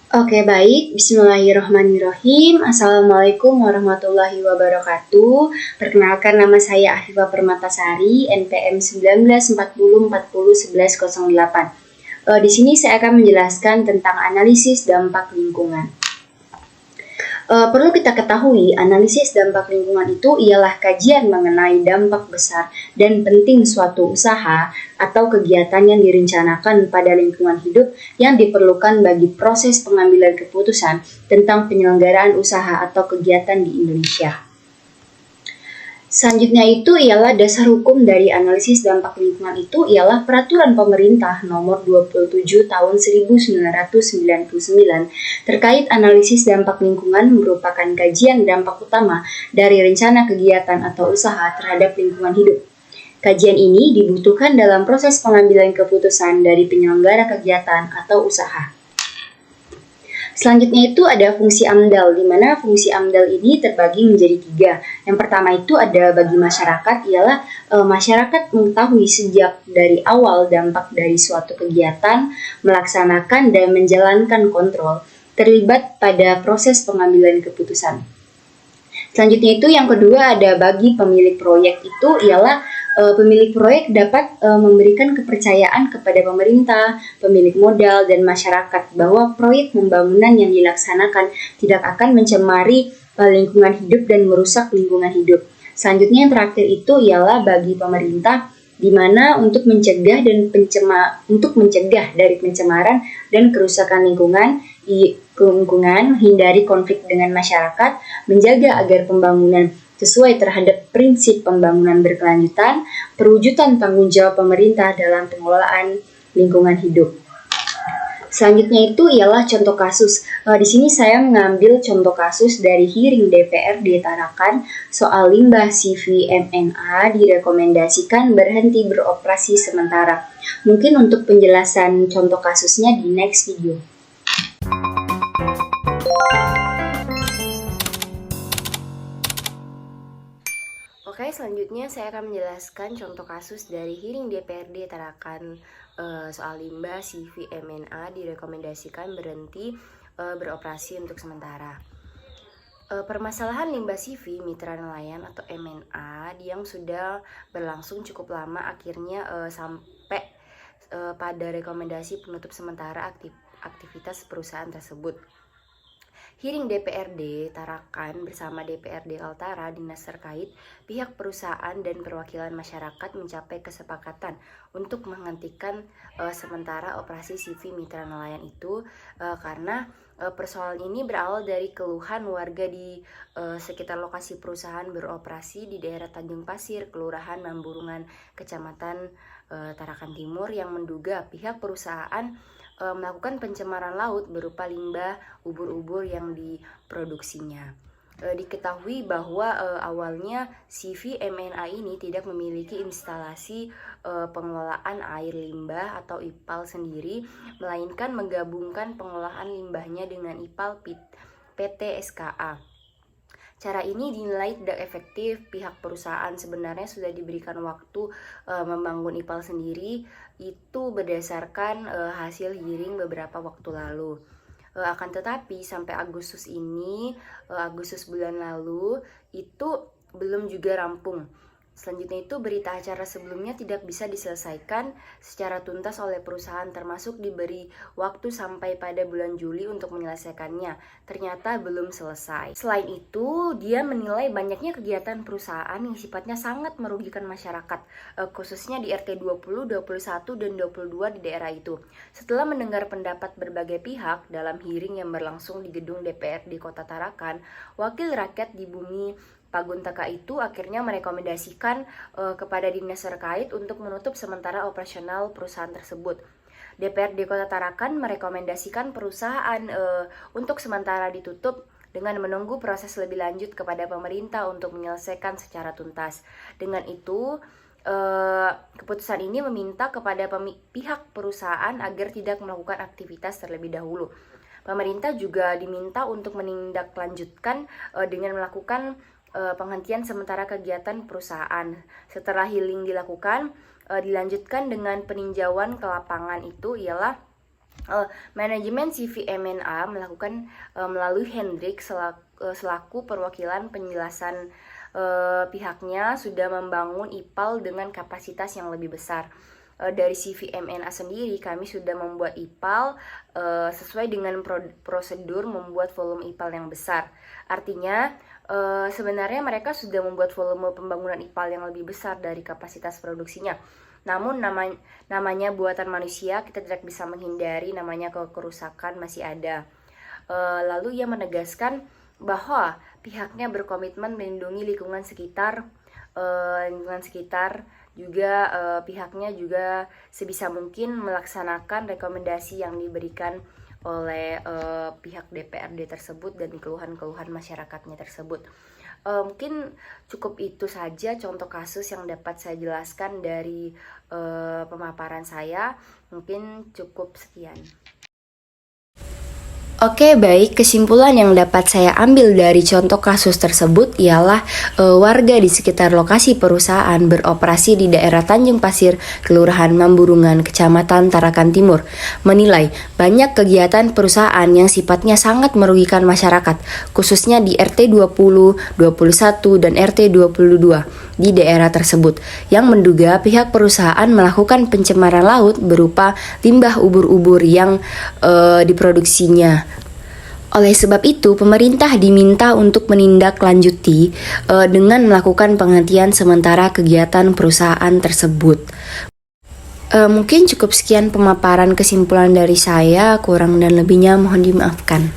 Oke, baik. Bismillahirrahmanirrahim. Assalamualaikum warahmatullahi wabarakatuh. Perkenalkan, nama saya Afifah Permatasari, NPM 1940401108. Di sini saya akan menjelaskan tentang analisis dampak lingkungan. Perlu kita ketahui, analisis dampak lingkungan itu ialah kajian mengenai dampak besar dan penting suatu usaha atau kegiatan yang direncanakan pada lingkungan hidup yang diperlukan bagi proses pengambilan keputusan tentang penyelenggaraan usaha atau kegiatan di Indonesia. Selanjutnya itu ialah dasar hukum dari analisis dampak lingkungan itu ialah Peraturan Pemerintah Nomor 27 Tahun 1999 terkait analisis dampak lingkungan merupakan kajian dampak utama dari rencana kegiatan atau usaha terhadap lingkungan hidup. Kajian ini dibutuhkan dalam proses pengambilan keputusan dari penyelenggara kegiatan atau usaha. Selanjutnya itu ada fungsi AMDAL, di mana fungsi AMDAL ini terbagi menjadi 3. Yang pertama itu ada bagi masyarakat, ialah masyarakat mengetahui sejak dari awal dampak dari suatu kegiatan, melaksanakan dan menjalankan kontrol, terlibat pada proses pengambilan keputusan. Selanjutnya itu yang kedua ada bagi pemilik proyek, itu ialah pemilik proyek dapat memberikan kepercayaan kepada pemerintah, pemilik modal, dan masyarakat bahwa proyek pembangunan yang dilaksanakan tidak akan mencemari lingkungan hidup dan merusak lingkungan hidup. Selanjutnya yang terakhir itu ialah bagi pemerintah, di mana untuk mencegah dari pencemaran dan kerusakan lingkungan, hindari konflik dengan masyarakat, menjaga agar pembangunan sesuai terhadap prinsip pembangunan berkelanjutan, perwujudan tanggung jawab pemerintah dalam pengelolaan lingkungan hidup. Selanjutnya itu ialah contoh kasus. Di sini saya mengambil contoh kasus dari hearing DPRD Tarakan soal limbah CVMNA direkomendasikan berhenti beroperasi sementara. Mungkin untuk penjelasan contoh kasusnya di next video. Oke, selanjutnya saya akan menjelaskan contoh kasus dari hearing DPRD Tarakan soal limbah CVMNA direkomendasikan berhenti beroperasi untuk sementara. Permasalahan limbah CV Mitra Nelayan atau MNA yang sudah berlangsung cukup lama akhirnya sampai pada rekomendasi penutup sementara aktivitas perusahaan tersebut. Hearing DPRD Tarakan bersama DPRD Kaltara, dinas terkait, pihak perusahaan dan perwakilan masyarakat mencapai kesepakatan untuk menghentikan sementara operasi CV Mitra Nelayan itu karena persoalan ini berawal dari keluhan warga di sekitar lokasi perusahaan beroperasi di daerah Tanjung Pasir, Kelurahan Mamburungan, Kecamatan Tarakan Timur yang menduga pihak perusahaan melakukan pencemaran laut berupa limbah ubur-ubur yang diproduksinya. Diketahui bahwa awalnya CVMNA ini tidak memiliki instalasi pengelolaan air limbah atau IPAL sendiri, melainkan menggabungkan pengolahan limbahnya dengan IPAL PT SKA. Cara ini dinilai tidak efektif. Pihak perusahaan sebenarnya sudah diberikan waktu membangun IPAL sendiri, itu berdasarkan hasil hearing beberapa waktu lalu. Akan tetapi sampai Agustus bulan lalu itu belum juga rampung. Selanjutnya itu berita acara sebelumnya tidak bisa diselesaikan secara tuntas oleh perusahaan, termasuk diberi waktu sampai pada bulan Juli untuk menyelesaikannya. Ternyata belum selesai. Selain itu, dia menilai banyaknya kegiatan perusahaan yang sifatnya sangat merugikan masyarakat, khususnya di RT 20, 21, dan 22 di daerah itu. Setelah mendengar pendapat berbagai pihak dalam hearing yang berlangsung di gedung DPRD Kota Tarakan, Wakil Rakyat di Bumi Paguntaka itu akhirnya merekomendasikan kepada dinas terkait untuk menutup sementara operasional perusahaan tersebut. DPRD Kota Tarakan merekomendasikan perusahaan untuk sementara ditutup dengan menunggu proses lebih lanjut kepada pemerintah untuk menyelesaikan secara tuntas. Dengan itu, keputusan ini meminta kepada pihak perusahaan agar tidak melakukan aktivitas terlebih dahulu. Pemerintah juga diminta untuk menindaklanjutkan dengan melakukan penghentian sementara kegiatan perusahaan. Setelah hearing dilakukan, dilanjutkan dengan peninjauan ke lapangan, itu ialah Manajemen CV MNA melakukan melalui Hendrik selaku perwakilan penjelasan pihaknya sudah membangun IPAL dengan kapasitas yang lebih besar. Dari CV MNA sendiri kami sudah membuat IPAL sesuai dengan prosedur membuat volume IPAL yang besar. Artinya sebenarnya mereka sudah membuat volume pembangunan IPAL yang lebih besar dari kapasitas produksinya. Namun namanya buatan manusia, kita tidak bisa menghindari namanya kerusakan masih ada. Lalu ia menegaskan bahwa pihaknya berkomitmen melindungi lingkungan sekitar, juga pihaknya juga sebisa mungkin melaksanakan rekomendasi yang diberikan oleh pihak DPRD tersebut dan keluhan-keluhan masyarakatnya tersebut. Mungkin cukup itu saja contoh kasus yang dapat saya jelaskan dari pemaparan saya. Mungkin cukup sekian. Oke, baik. Kesimpulan yang dapat saya ambil dari contoh kasus tersebut ialah warga di sekitar lokasi perusahaan beroperasi di daerah Tanjung Pasir, Kelurahan Mamburungan, Kecamatan Tarakan Timur, menilai banyak kegiatan perusahaan yang sifatnya sangat merugikan masyarakat, khususnya di RT 20, 21, dan RT 22 di daerah tersebut, yang menduga pihak perusahaan melakukan pencemaran laut berupa limbah ubur-ubur yang diproduksinya. Oleh sebab itu, pemerintah diminta untuk menindaklanjuti dengan melakukan penghentian sementara kegiatan perusahaan tersebut. Mungkin cukup sekian pemaparan kesimpulan dari saya, kurang dan lebihnya mohon dimaafkan.